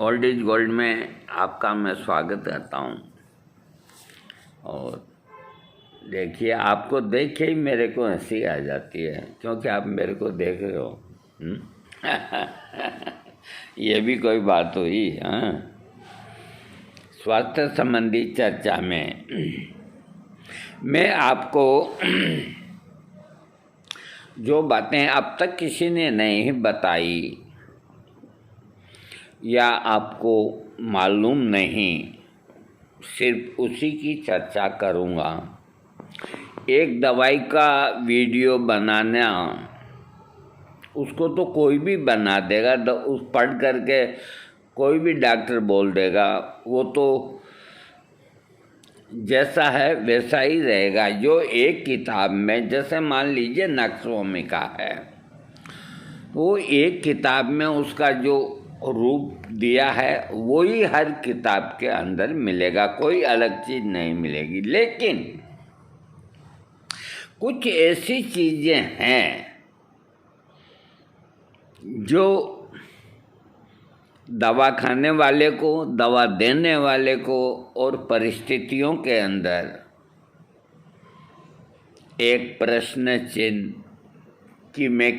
Old is gold में आपका मैं स्वागत करता हूँ। और देखिए, आपको देख के ही मेरे को हंसी आ जाती है, क्योंकि आप मेरे को देख रहे हो। ये भी कोई बात हुई। हाँ, स्वास्थ्य संबंधी चर्चा में मैं आपको जो बातें अब तक किसी ने नहीं बताई या आपको मालूम नहीं, सिर्फ उसी की चर्चा करूँगा। एक दवाई का वीडियो बनाना, उसको तो कोई भी बना देगा, उस पढ़ करके कोई भी डॉक्टर बोल देगा, वो तो जैसा है वैसा ही रहेगा। जो एक किताब में, जैसे मान लीजिए नक्सोमिका है, वो एक किताब में उसका जो रूप दिया है वही हर किताब के अंदर मिलेगा, कोई अलग चीज़ नहीं मिलेगी। लेकिन कुछ ऐसी चीज़ें हैं जो दवा खाने वाले को, दवा देने वाले को और परिस्थितियों के अंदर एक प्रश्न चिन्ह कि मैं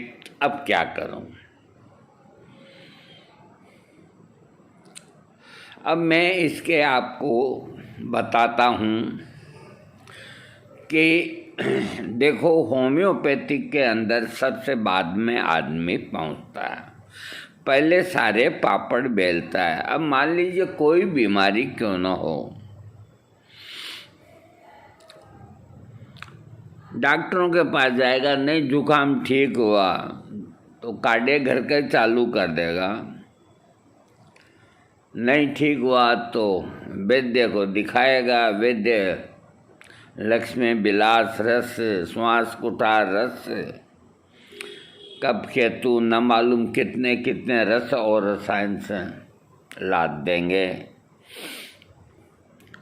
अब क्या करूं। अब मैं इसके आपको बताता हूं कि देखो, होम्योपैथिक के अंदर सबसे बाद में आदमी पहुंचता है, पहले सारे पापड़ बेलता है। अब मान लीजिए कोई बीमारी क्यों न हो, डॉक्टरों के पास जाएगा, नहीं जुकाम ठीक हुआ तो काढ़े घर के चालू कर देगा, नहीं ठीक हुआ तो वैद्य को दिखाएगा। वैद्य लक्ष्मी विलास रस, श्वास कुठार रस, कब केतु, न मालूम कितने कितने रस और रसायन से लाद देंगे।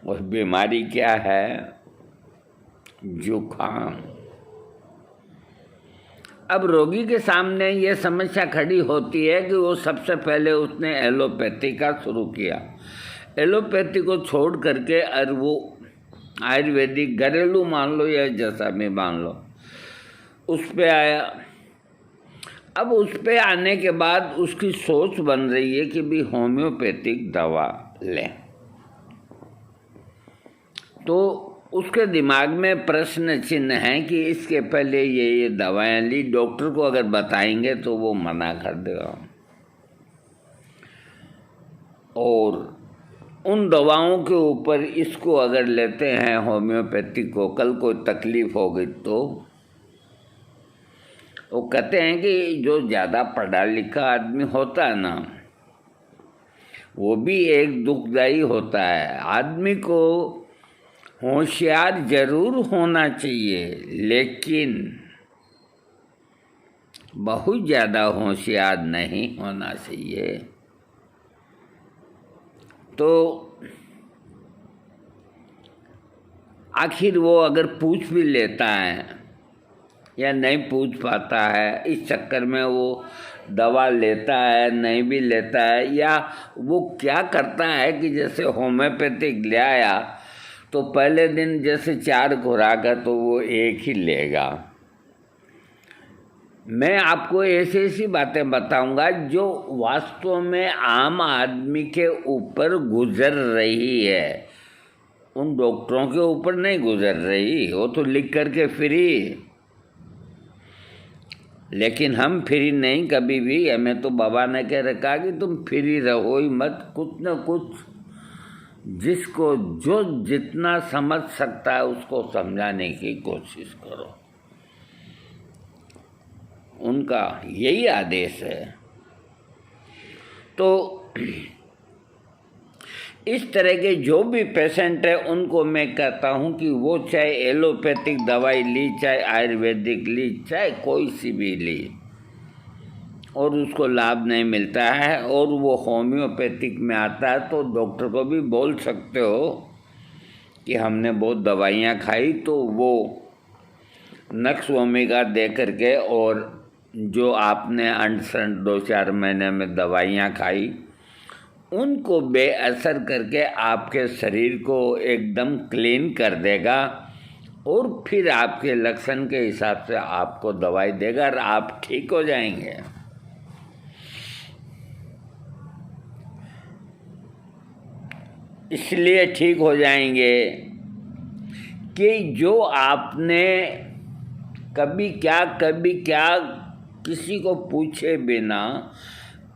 और बीमारी क्या है? जुकाम। अब रोगी के सामने ये समस्या खड़ी होती है कि वो सबसे पहले उसने एलोपैथी का शुरू किया, एलोपैथी को छोड़ करके और वो आयुर्वेदिक, घरेलू मान लो या जैसा भी मान लो, उस पे आया। अब उस पे आने के बाद उसकी सोच बन रही है कि भी होम्योपैथिक दवा लें। तो उसके दिमाग में प्रश्न चिन्ह है कि इसके पहले ये दवाएं ली, डॉक्टर को अगर बताएंगे तो वो मना कर देगा। और उन दवाओं के ऊपर इसको अगर लेते हैं होम्योपैथी को, कल को तकलीफ हो गई तो वो कहते हैं कि जो ज़्यादा पढ़ा लिखा आदमी होता है ना, वो भी एक दुखदाई होता है। आदमी को होशियार जरूर होना चाहिए, लेकिन बहुत ज़्यादा होशियार नहीं होना चाहिए। तो आखिर वो अगर पूछ भी लेता है या नहीं पूछ पाता है, इस चक्कर में वो दवा लेता है, नहीं भी लेता है, या वो क्या करता है कि जैसे होम्योपैथिक ले आया तो पहले दिन जैसे 4 खुराक है तो वो एक ही लेगा। मैं आपको ऐसी ऐसी बातें बताऊंगा जो वास्तव में आम आदमी के ऊपर गुजर रही है, उन डॉक्टरों के ऊपर नहीं गुजर रही। वो तो लिख करके फ्री, लेकिन हम फ्री नहीं कभी भी। हमें तो बाबा ने कह रखा कि तुम फ्री रहो ही मत, कुछ न कुछ जिसको जो जितना समझ सकता है उसको समझाने की कोशिश करो। उनका यही आदेश है। तो इस तरह के जो भी पेशेंट है उनको मैं कहता हूँ कि वो चाहे एलोपैथिक दवाई ली, चाहे आयुर्वेदिक ली, चाहे कोई सी भी ली, और उसको लाभ नहीं मिलता है और वो होम्योपैथिक में आता है, तो डॉक्टर को भी बोल सकते हो कि हमने बहुत दवाइयाँ खाई, तो वो नक्सोमिका दे करके और जो आपने अंट संट 2-4 महीने में दवाइयाँ खाई उनको बेअसर करके आपके शरीर को एकदम क्लीन कर देगा और फिर आपके लक्षण के हिसाब से आपको दवाई देगा और आप ठीक हो जाएंगे। इसलिए ठीक हो जाएंगे कि जो आपने कभी क्या किसी को पूछे बिना,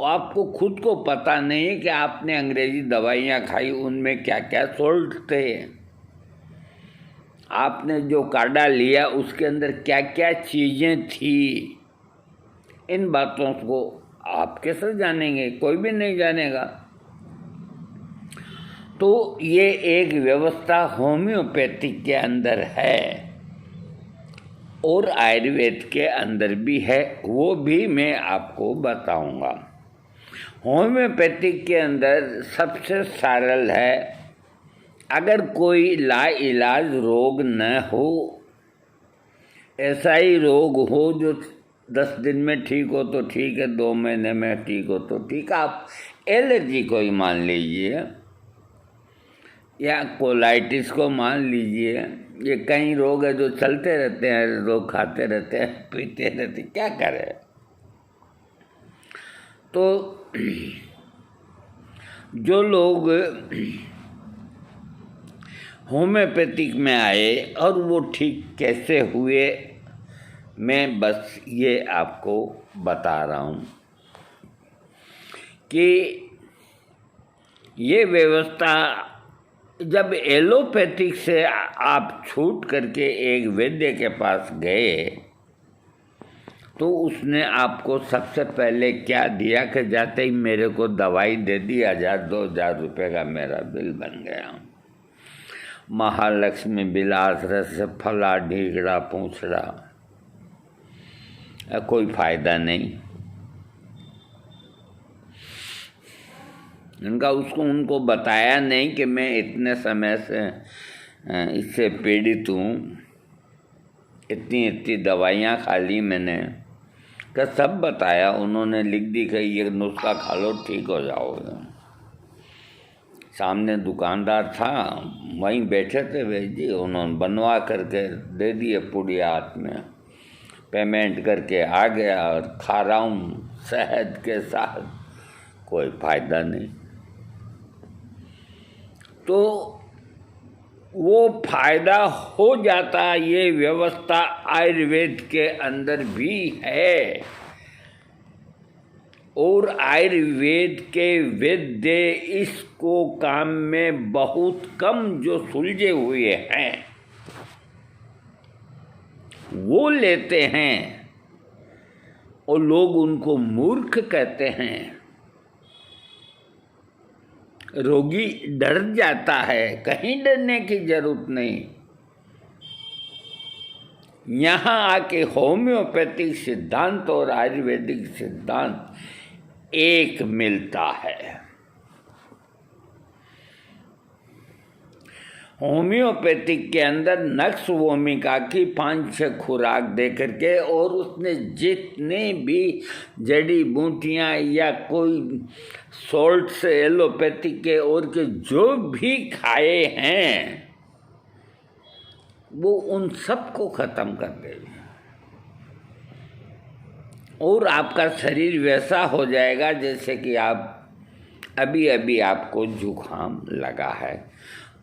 आपको खुद को पता नहीं है कि आपने अंग्रेजी दवाइयाँ खाई उनमें क्या क्या सोल्ट थे, आपने जो काढ़ा लिया उसके अंदर क्या क्या चीज़ें थी। इन बातों को आप कैसे जानेंगे? कोई भी नहीं जानेगा। तो ये एक व्यवस्था होम्योपैथिक के अंदर है और आयुर्वेद के अंदर भी है, वो भी मैं आपको बताऊंगा। होम्योपैथिक के अंदर सबसे सरल है, अगर कोई लाइलाज रोग न हो, ऐसा ही रोग हो जो 10 दिन में ठीक हो तो ठीक है, 2 महीने में ठीक हो तो ठीक। आप एलर्जी को ही मान लीजिए या कोलाइटिस को मान लीजिए, ये कई रोग है जो चलते रहते हैं, लोग खाते रहते हैं, पीते रहते हैं, क्या करें। तो जो लोग होम्योपैथिक में आए और वो ठीक कैसे हुए, मैं बस ये आपको बता रहा हूँ कि ये व्यवस्था जब एलोपैथिक से आप छूट करके एक वैद्य के पास गए तो उसने आपको सबसे पहले क्या दिया कि जाते ही मेरे को दवाई दे दी, 1000-2000 रुपये का मेरा बिल बन गया। महालक्ष्मी बिलास रस फला ढीगड़ा पूछड़ा, कोई फायदा नहीं। उनको बताया नहीं कि मैं इतने समय से इससे पीड़ित हूँ, इतनी दवाइयाँ खा ली मैंने, का सब बताया। उन्होंने लिख दी कि ये नुस्खा खा लो ठीक हो जाओगे। सामने दुकानदार था, वहीं बैठे थे भाई जी, उन्होंने बनवा करके दे दिए पुड़िया हाथ में, पेमेंट करके आ गया और खा रहा हूँ शहद के साथ, कोई फायदा नहीं। तो वो फायदा हो जाता, ये व्यवस्था आयुर्वेद के अंदर भी है और आयुर्वेद के वैद्य इसको काम में बहुत कम जो सुलझे हुए हैं वो लेते हैं और लोग उनको मूर्ख कहते हैं। रोगी डर जाता है, कहीं डरने की जरूरत नहीं। यहाँ आके होम्योपैथिक सिद्धांत और आयुर्वेदिक सिद्धांत एक मिलता है। होम्योपैथिक के अंदर नक्स भूमिका की 5-6 खुराक दे करके और उसने जितने भी जड़ी बूटियाँ या कोई सॉल्ट से एलोपैथिक के और के जो भी खाए हैं वो उन सबको ख़त्म कर देगी और आपका शरीर वैसा हो जाएगा जैसे कि आप अभी आपको जुकाम लगा है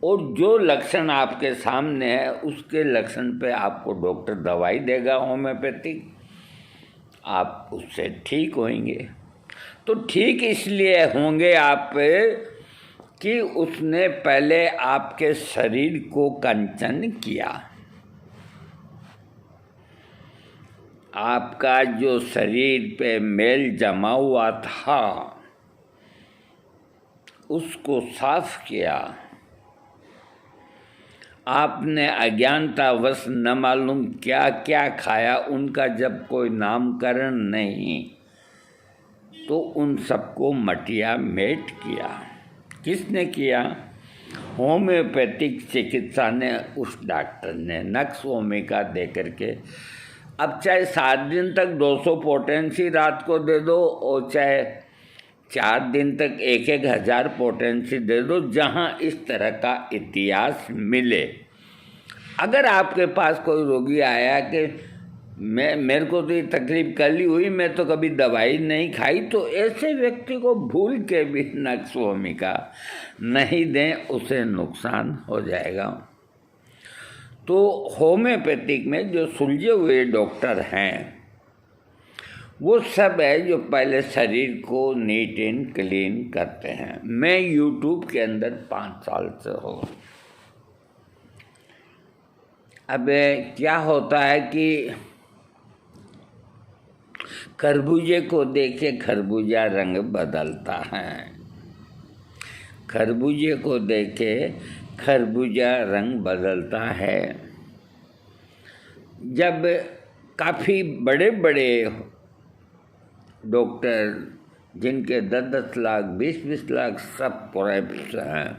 और जो लक्षण आपके सामने है उसके लक्षण पे आपको डॉक्टर दवाई देगा होम्योपैथिक, आप उससे ठीक होंगे। तो ठीक इसलिए होंगे आप कि उसने पहले आपके शरीर को कंचन किया। आपका जो शरीर पे मेल जमा हुआ था उसको साफ किया। आपने अज्ञानतावश न मालूम क्या क्या खाया, उनका जब कोई नामकरण नहीं, तो उन सबको मटिया मेट किया। किसने किया? होम्योपैथिक चिकित्सा ने, उस डॉक्टर ने नक्स भूमिका दे करके। अब चाहे 7 दिन तक 200 पोटेंसी रात को दे दो और चाहे 4 दिन तक 1,000 पोटेंसी दे दो, जहाँ इस तरह का इतिहास मिले। अगर आपके पास कोई रोगी आया कि मेरे को तो ये तकलीफ कल ही हुई, मैं तो कभी दवाई नहीं खाई, तो ऐसे व्यक्ति को भूल के भी नक्स भूमिका नहीं दें, उसे नुकसान हो जाएगा। तो होम्योपैथिक में जो सुलझे हुए डॉक्टर हैं वो सब है जो पहले शरीर को नीट एंड क्लीन करते हैं। मैं यूट्यूब के अंदर 5 साल से हूँ। अब क्या होता है कि खरबूजे को देखे खरबूजा रंग बदलता है, खरबूजे को देखे खरबूजा रंग बदलता है। जब काफ़ी बड़े बड़े डॉक्टर जिनके 10-10 लाख 20-20 लाख सब प्राइवेट हैं,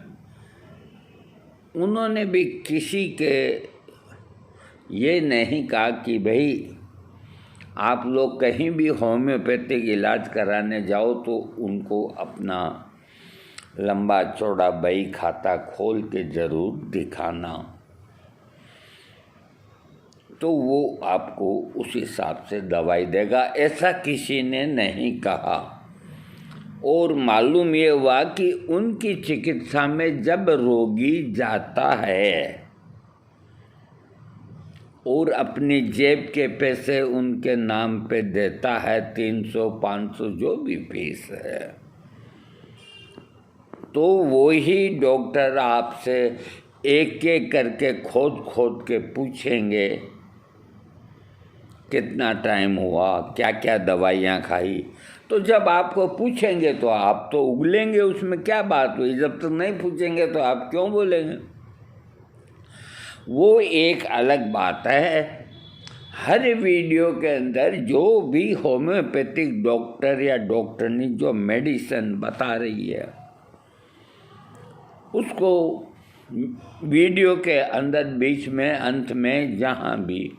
उन्होंने भी किसी के ये नहीं कहा कि भाई आप लोग कहीं भी होम्योपैथिक इलाज कराने जाओ तो उनको अपना लंबा चौड़ा बही खाता खोल के ज़रूर दिखाना, तो वो आपको उस हिसाब से दवाई देगा। ऐसा किसी ने नहीं कहा। और मालूम ये हुआ कि उनकी चिकित्सा में जब रोगी जाता है और अपनी जेब के पैसे उनके नाम पे देता है, 300-500 जो भी फीस है, तो वो ही डॉक्टर आपसे एक एक करके खोद खोद के पूछेंगे कितना टाइम हुआ, क्या क्या दवाइयाँ खाई। तो जब आपको पूछेंगे तो आप तो उगलेंगे, उसमें क्या बात हुई। जब तक नहीं पूछेंगे तो आप क्यों बोलेंगे। वो एक अलग बात है। हर वीडियो के अंदर जो भी होम्योपैथिक डॉक्टर या डॉक्टरनी जो मेडिसिन बता रही है उसको वीडियो के अंदर बीच में अंत में जहाँ भी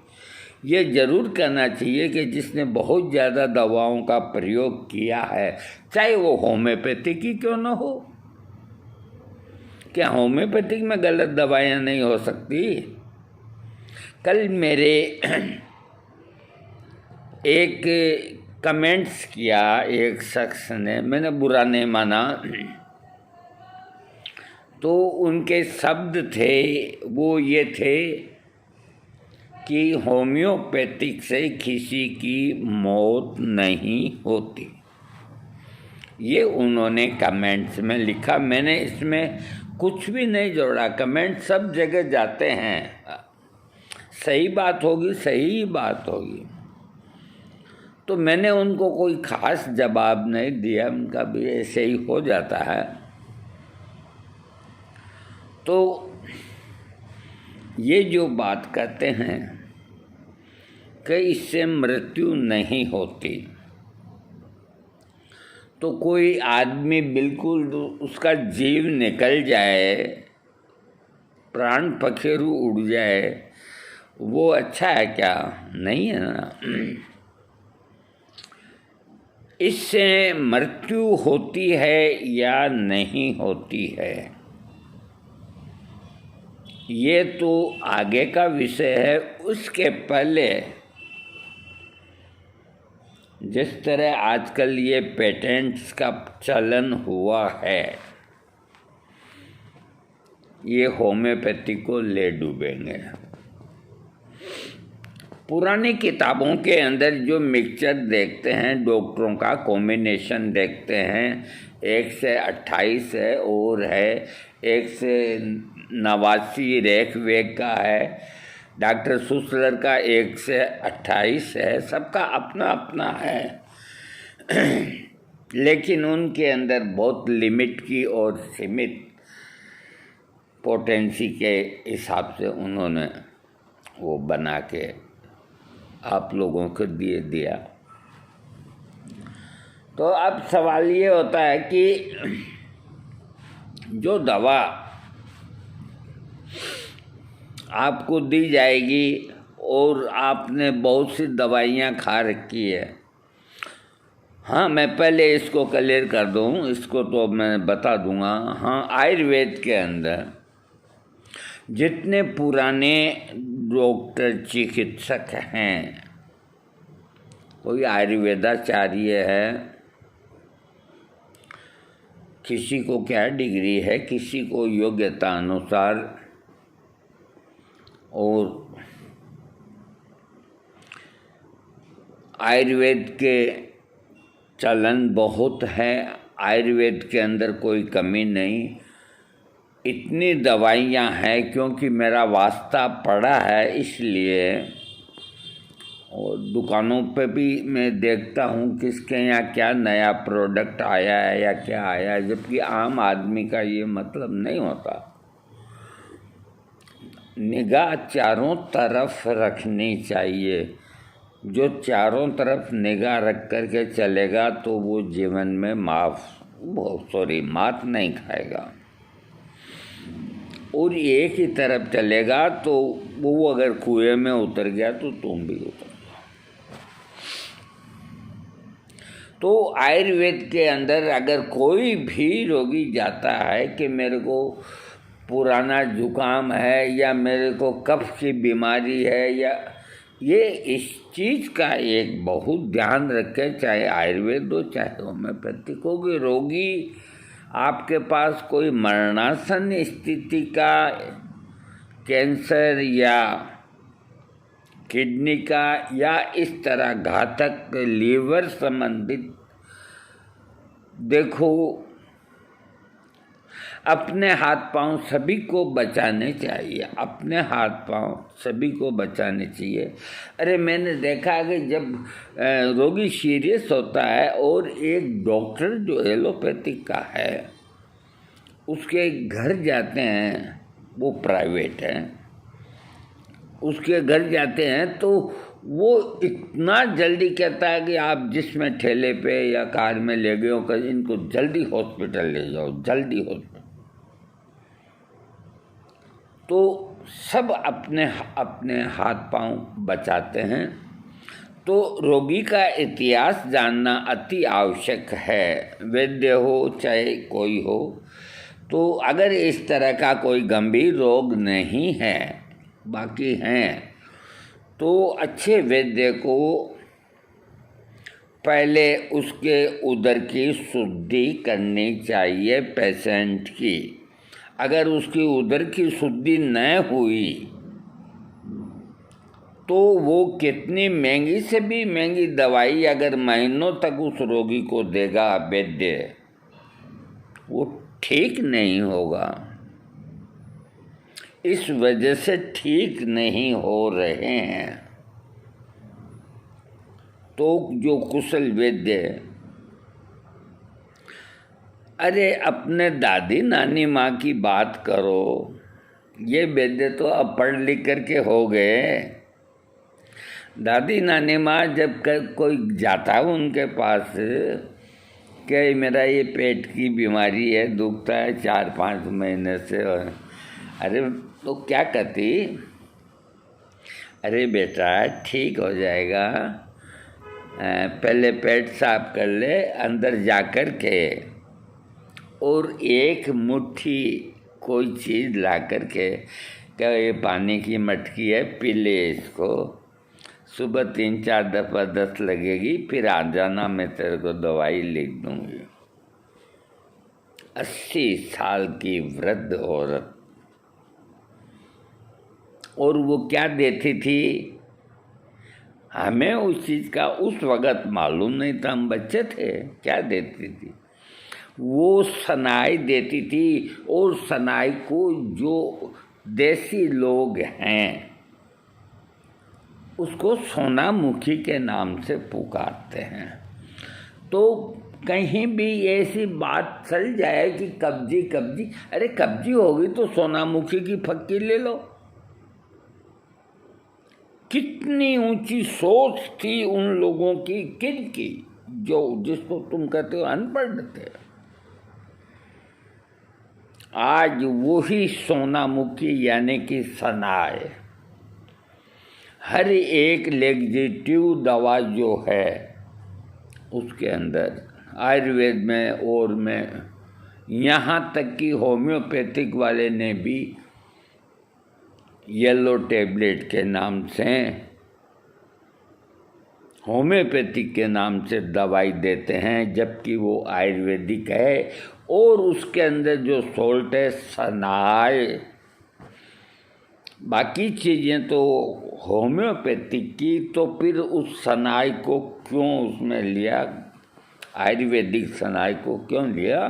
ये ज़रूर कहना चाहिए कि जिसने बहुत ज़्यादा दवाओं का प्रयोग किया है, चाहे वो होम्योपैथिक ही क्यों ना हो। क्या होम्योपैथिक में गलत दवाइयाँ नहीं हो सकती। कल मेरे एक कमेंट्स किया एक शख्स ने, मैंने बुरा नहीं माना, तो उनके शब्द थे वो ये थे कि होम्योपैथिक से किसी की मौत नहीं होती। ये उन्होंने कमेंट्स में लिखा। मैंने इसमें कुछ भी नहीं जोड़ा। कमेंट सब जगह जाते हैं, सही बात होगी सही बात होगी, तो मैंने उनको कोई ख़ास जवाब नहीं दिया। उनका भी ऐसे ही हो जाता है। तो ये जो बात कहते हैं कि इससे मृत्यु नहीं होती, तो कोई आदमी बिल्कुल उसका जीव निकल जाए, प्राण पखेरु उड़ जाए, वो अच्छा है क्या? नहीं है ना। इससे मृत्यु होती है या नहीं होती है, ये तो आगे का विषय है। उसके पहले जिस तरह आजकल ये पेटेंट्स का चलन हुआ है, ये होम्योपैथी को ले डूबेंगे। पुरानी किताबों के अंदर जो मिक्सचर देखते हैं, डॉक्टरों का कॉम्बिनेशन देखते हैं, 1 से 28 है और है 1 से 89 रेख वेग का है, डॉक्टर सुसलर का 1 से 28 है, सबका अपना अपना है। लेकिन उनके अंदर बहुत लिमिट की और सीमित पोटेंसी के हिसाब से उन्होंने वो बना के आप लोगों को दिया। तो अब सवाल ये होता है कि जो दवा आपको दी जाएगी और आपने बहुत सी दवाइयाँ खा रखी है, हाँ, मैं पहले इसको क्लियर कर दूँ, इसको तो मैं बता दूँगा। हाँ, आयुर्वेद के अंदर जितने पुराने डॉक्टर चिकित्सक हैं, कोई आयुर्वेदाचार्य है, किसी को क्या डिग्री है, किसी को योग्यता अनुसार, और आयुर्वेद के चलन बहुत है, आयुर्वेद के अंदर कोई कमी नहीं। इतनी दवाइयाँ हैं, क्योंकि मेरा वास्ता पड़ा है इसलिए, और दुकानों पे भी मैं देखता हूँ किसके यहाँ क्या नया प्रोडक्ट आया है या क्या आया है, जबकि आम आदमी का ये मतलब नहीं होता। निगाह चारों तरफ रखनी चाहिए। जो चारों तरफ निगाह रख कर के चलेगा तो वो जीवन में मात नहीं खाएगा। और एक ही तरफ चलेगा तो वो अगर कुएं में उतर गया तो तुम भी उतर गया। तो आयुर्वेद के अंदर अगर कोई भी रोगी जाता है कि मेरे को पुराना जुकाम है या मेरे को कफ की बीमारी है, या ये इस चीज़ का एक बहुत ध्यान रखे, चाहे आयुर्वेद हो चाहे होम्योपैथिक हो, कि रोगी आपके पास कोई मरणासन स्थिति का, कैंसर या किडनी का या इस तरह घातक लीवर संबंधित, देखो अपने हाथ पांव सभी को बचाने चाहिए, अपने हाथ पांव सभी को बचाने चाहिए। अरे मैंने देखा कि जब रोगी सीरियस होता है और एक डॉक्टर जो एलोपैथिक का है उसके घर जाते हैं, वो प्राइवेट है, उसके घर जाते हैं तो वो इतना जल्दी कहता है कि आप जिसमें ठेले पे या कार में ले गए हो, इनको जल्दी हॉस्पिटल ले जाओ, जल्दी हॉस्पिटल। तो सब अपने अपने हाथ पांव बचाते हैं। तो रोगी का इतिहास जानना अति आवश्यक है, वैद्य हो चाहे कोई हो। तो अगर इस तरह का कोई गंभीर रोग नहीं है, बाकी हैं, तो अच्छे वैद्य को पहले उसके उदर की शुद्धि करनी चाहिए पेशेंट की। अगर उसकी उदर की शुद्धि न हुई तो वो कितनी महंगी से भी महंगी दवाई अगर महीनों तक उस रोगी को देगा वैद्य, वो ठीक नहीं होगा। इस वजह से ठीक नहीं हो रहे हैं। तो जो कुशल वैद्य, अरे अपने दादी नानी माँ की बात करो, ये वैद्य तो अब पढ़ लिख करके हो गए। दादी नानी माँ जब कोई जाता है उनके पास, क्या मेरा ये पेट की बीमारी है, दुखता है 4-5 महीने से, अरे तो क्या कहती, अरे बेटा ठीक हो जाएगा, पहले पेट साफ कर ले, अंदर जा कर के और एक मुट्ठी कोई चीज़ ला कर के, क्या ये पानी की मटकी है, पी ले इसको, सुबह 3-4 दफ़ा दस्त लगेगी, फिर आ जाना, मैं तेरे को दवाई लिख दूँगी। 80 साल की वृद्ध औरत, और वो क्या देती थी, हमें उस चीज़ का उस वक़्त मालूम नहीं था, हम बच्चे थे, क्या देती थी, वो सनाई देती थी। और सनाई को जो देसी लोग हैं उसको सोनामुखी के नाम से पुकारते हैं। तो कहीं भी ऐसी बात चल जाए कि कब्जी कब्जी, अरे कब्जी होगी तो सोनामुखी की फक्की ले लो। कितनी ऊंची सोच थी उन लोगों की, किनकी, जो जिसको तुम कहते हो अनपढ़ थे। आज वही सोनामुखी यानी कि सनाए, हर एक लेग्जिटिव दवा जो है उसके अंदर आयुर्वेद में और में यहाँ तक कि होम्योपैथिक वाले ने भी येलो टैबलेट के नाम से, होम्योपैथिक के नाम से दवाई देते हैं, जबकि वो आयुर्वेदिक है। और उसके अंदर जो सोल्ट है सनाय, बाकी चीज़ें तो होम्योपैथिक की, तो फिर उस सनाई को क्यों उसमें लिया, आयुर्वेदिक सनाई को क्यों लिया?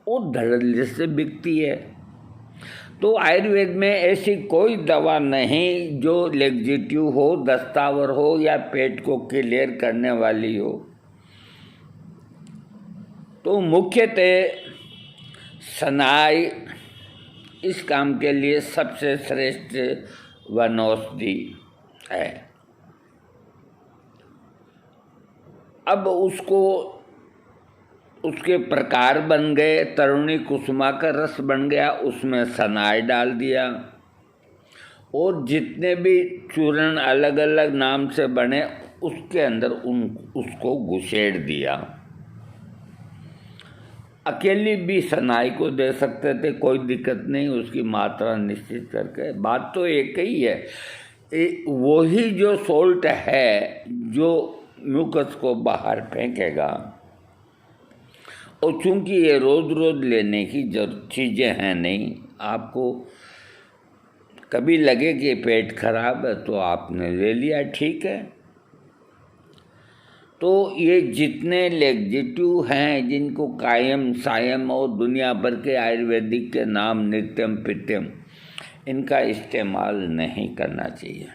वो धड़ल्ले से बिकती है। तो आयुर्वेद में ऐसी कोई दवा नहीं जो लेग्जिटिव हो, दस्तावर हो या पेट को क्लियर करने वाली हो। तो मुख्यतः सनाई इस काम के लिए सबसे श्रेष्ठ वनौषधि है। अब उसको उसके प्रकार बन गए, तरुणी कुसुमा का रस बन गया, उसमें सनाई डाल दिया, और जितने भी चूर्ण अलग अलग नाम से बने उसके अंदर उसको घुसेड़ दिया। अकेली भी सनाई को दे सकते थे, कोई दिक्कत नहीं, उसकी मात्रा निश्चित करके। बात तो एक ही है, वही जो सोल्ट है जो म्यूकस को बाहर फेंकेगा। और चूंकि ये रोज रोज लेने की चीज़ें हैं नहीं, आपको कभी लगे कि पेट खराब है तो आपने ले लिया, ठीक है। तो ये जितने लेग्जिटिव हैं, जिनको कायम सायम और दुनिया भर के आयुर्वेदिक के नाम नित्यम पित्यम, इनका इस्तेमाल नहीं करना चाहिए।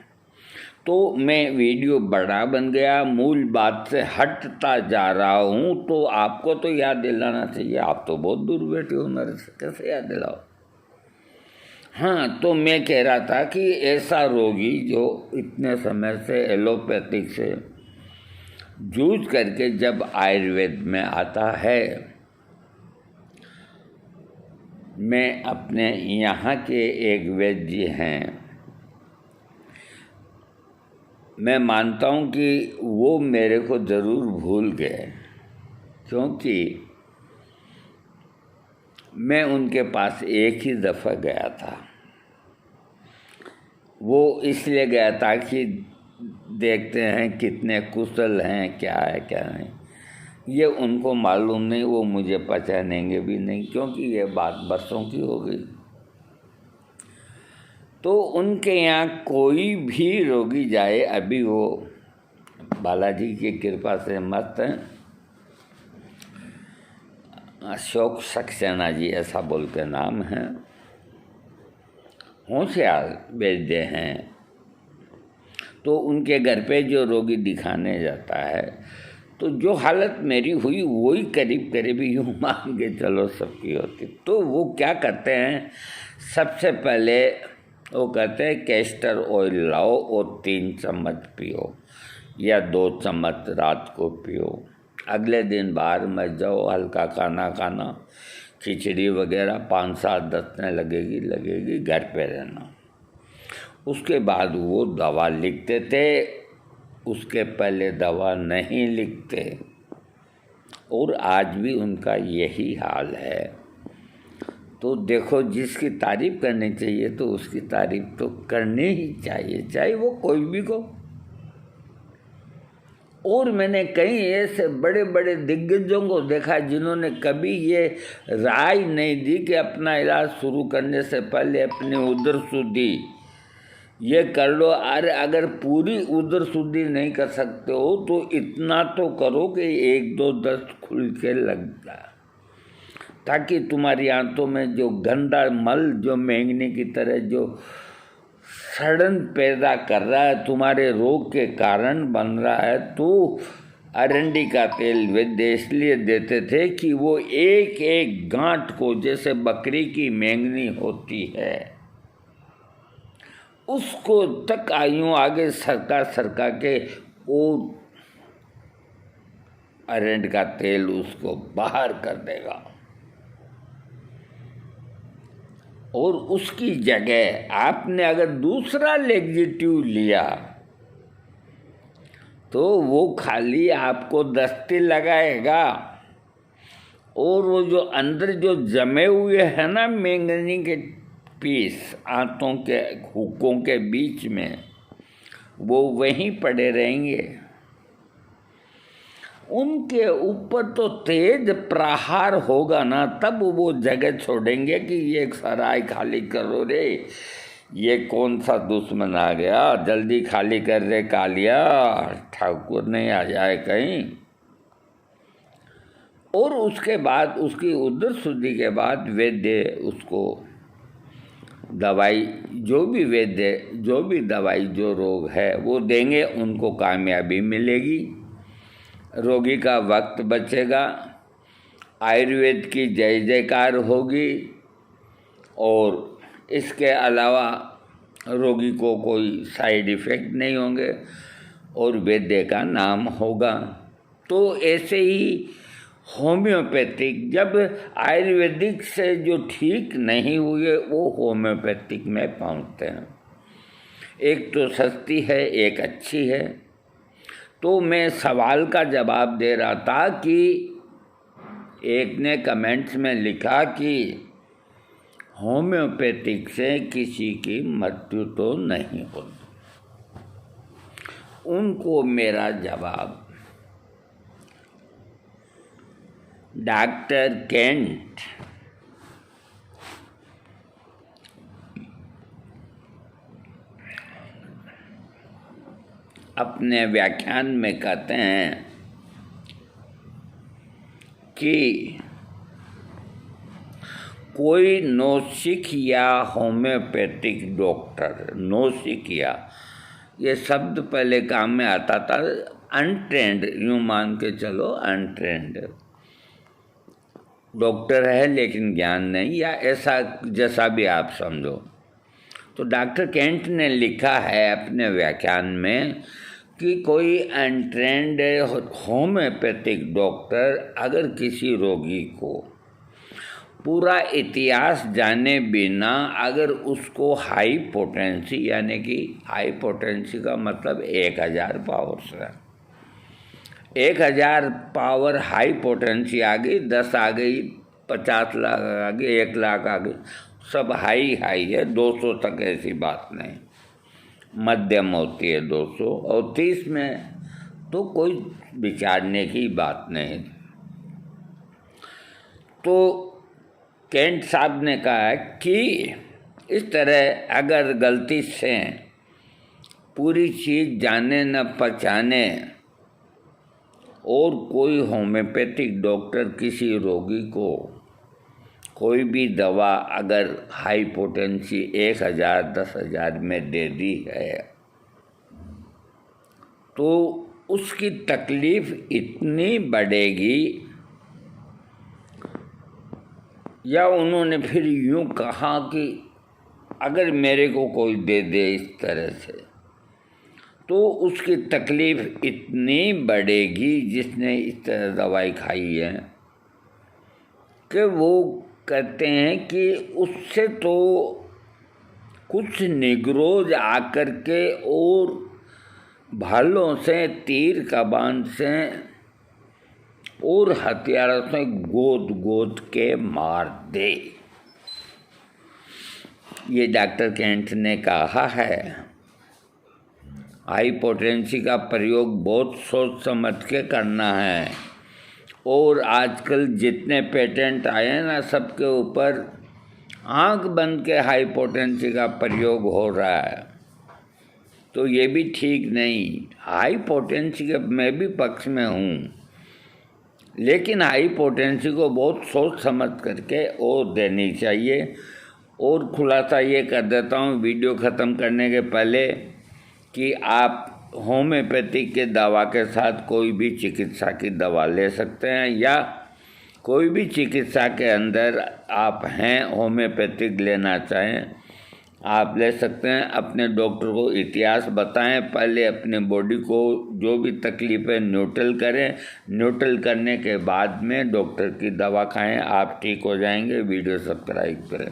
तो मैं वीडियो बड़ा बन गया, मूल बात से हटता जा रहा हूँ। तो आपको तो याद दिलाना चाहिए, आप तो बहुत दूर बैठे हो मेरे से, कैसे याद दिलाओ? हाँ, तो मैं कह रहा था कि ऐसा रोगी जो इतने समय से एलोपैथिक से जूझ करके जब आयुर्वेद में आता है, मैं अपने यहाँ के एक वैद्य जी हैं, मैं मानता हूँ कि वो मेरे को ज़रूर भूल गए, क्योंकि मैं उनके पास एक ही दफ़ा गया था। वो इसलिए गया था कि देखते हैं कितने कुशल हैं, क्या है क्या नहीं, ये उनको मालूम नहीं, वो मुझे पहचानेंगे भी नहीं, क्योंकि ये बात बरसों की हो गई। तो उनके यहाँ कोई भी रोगी जाए, अभी वो बालाजी की कृपा से मस्त हैं, अशोक सक्सेना जी ऐसा बोल के नाम है, होशियार वैद्य हैं। तो उनके घर पे जो रोगी दिखाने जाता है, तो जो हालत मेरी हुई वही करीब करीब यूँ मान के चलो सबकी होती। तो वो क्या करते हैं, सबसे पहले वो कहते हैं कैस्टर ऑयल लाओ और 3 चम्मच पियो या 2 चम्मच रात को पियो। अगले दिन बाहर मत जाओ, हल्का खाना खाना, खिचड़ी वगैरह 5-7 दसने लगेगी, घर पे रहना। उसके बाद वो दवा लिखते थे, उसके पहले दवा नहीं लिखते, और आज भी उनका यही हाल है। तो देखो, जिसकी तारीफ़ करनी चाहिए तो उसकी तारीफ़ तो करनी ही चाहिए, चाहे वो कोई भी को। और मैंने कई ऐसे बड़े बड़े दिग्गजों को देखा जिन्होंने कभी ये राय नहीं दी कि अपना इलाज शुरू करने से पहले अपनी उदर शुद्धि ये कर लो। अरे अगर पूरी उदर शुद्धि नहीं कर सकते हो तो इतना तो करो कि 1-2 दस्त खुल के लग जाए, ताकि तुम्हारी आंतों में जो गंदा मल जो मैंगनी की तरह जो सड़न पैदा कर रहा है, तुम्हारे रोग के कारण बन रहा है। तो अरंडी का तेल वैद्य इसलिए देते थे कि वो एक एक गांठ को, जैसे बकरी की मैंगनी होती है, उसको तक आयूं आगे सरका के वो अरंड का तेल उसको बाहर कर देगा। और उसकी जगह आपने अगर दूसरा लेग्जिटिव लिया तो वो खाली आपको दस्ती लगाएगा, और वो जो अंदर जो जमे हुए हैं ना मैंगनी के पीस आंतों के हुकों के बीच में, वो वहीं पड़े रहेंगे। उनके ऊपर तो तेज प्रहार होगा ना, तब वो जगह छोड़ेंगे कि ये सराय खाली करो रे, ये कौन सा दुश्मन आ गया, जल्दी खाली कर रे कालिया, ठाकुर नहीं आ जाए कहीं। और उसके बाद उसकी उधर शुद्धि के बाद वैद्य उसको दवाई, जो भी वैद्य जो भी दवाई जो रोग है वो देंगे, उनको कामयाबी मिलेगी, रोगी का वक्त बचेगा, आयुर्वेद की जय जयकार होगी, और इसके अलावा रोगी को कोई साइड इफ़ेक्ट नहीं होंगे, और वैद्य का नाम होगा। तो ऐसे ही होम्योपैथिक, जब आयुर्वेदिक से जो ठीक नहीं हुए वो होम्योपैथिक में पहुंचते हैं। एक तो सस्ती है, एक अच्छी है। तो मैं सवाल का जवाब दे रहा था कि एक ने कमेंट्स में लिखा कि होम्योपैथिक से किसी की मृत्यु तो नहीं होती। उनको मेरा जवाब, डॉक्टर केंट अपने व्याख्यान में कहते हैं कि कोई नौसिख या होम्योपैथिक डॉक्टर, नौसिख या ये शब्द पहले काम में आता था, अनट्रेंड, यूँ मान के चलो अनट्रेंड डॉक्टर है लेकिन ज्ञान नहीं, या ऐसा जैसा भी आप समझो। तो डॉक्टर केंट ने लिखा है अपने व्याख्यान में कि कोई अनट्रेंड होम्योपैथिक डॉक्टर अगर किसी रोगी को पूरा इतिहास जाने बिना अगर उसको हाई पोटेंसी, यानी कि हाई पोटेंसी का मतलब 1000 पावर से, 1000 पावर हाई पोटेंसी आ गई, 10 आ गई, 50 लाख आ गई, 1 लाख आ गई, सब हाई हाई है, 200 तक ऐसी बात नहीं, मध्यम होती है 200, और 30 में तो कोई विचारने की बात नहीं। तो केंट साहब ने कहा कि इस तरह अगर गलती से पूरी चीज़ जाने न पहचाने और कोई होम्योपैथिक डॉक्टर किसी रोगी को कोई भी दवा अगर हाई पोटेंसी 1000 10,000 में दे दी है, तो उसकी तकलीफ़ इतनी बढ़ेगी, या उन्होंने फिर यूँ कहा कि अगर मेरे को कोई दे दे इस तरह से, तो उसकी तकलीफ़ इतनी बढ़ेगी जिसने इस तरह दवाई खाई है, कि वो कहते हैं कि उससे तो कुछ निगरोज आकर के और भालों से, तीर कमान से और हथियारों से गोद गोद के मार दे। ये डॉक्टर केंट ने कहा है। हाई पोटेंसी का प्रयोग बहुत सोच समझ के करना है, और आजकल जितने पेटेंट आए हैं ना, सबके ऊपर आंख बंद के हाई पोटेंसी का प्रयोग हो रहा है। तो ये भी ठीक नहीं। हाई पोटेंसी के मैं भी पक्ष में हूँ, लेकिन हाई पोटेंसी को बहुत सोच समझ करके और देनी चाहिए। और खुलासा ये कर देता हूँ वीडियो ख़त्म करने के पहले कि आप होम्योपैथिक के दवा के साथ कोई भी चिकित्सा की दवा ले सकते हैं, या कोई भी चिकित्सा के अंदर आप हैं होम्योपैथिक लेना चाहें आप ले सकते हैं। अपने डॉक्टर को इतिहास बताएं, पहले अपने बॉडी को जो भी तकलीफ़ है न्यूट्रल करें, न्यूट्रल करने के बाद में डॉक्टर की दवा खाएं, आप ठीक हो जाएंगे। वीडियो सब्सक्राइब करें।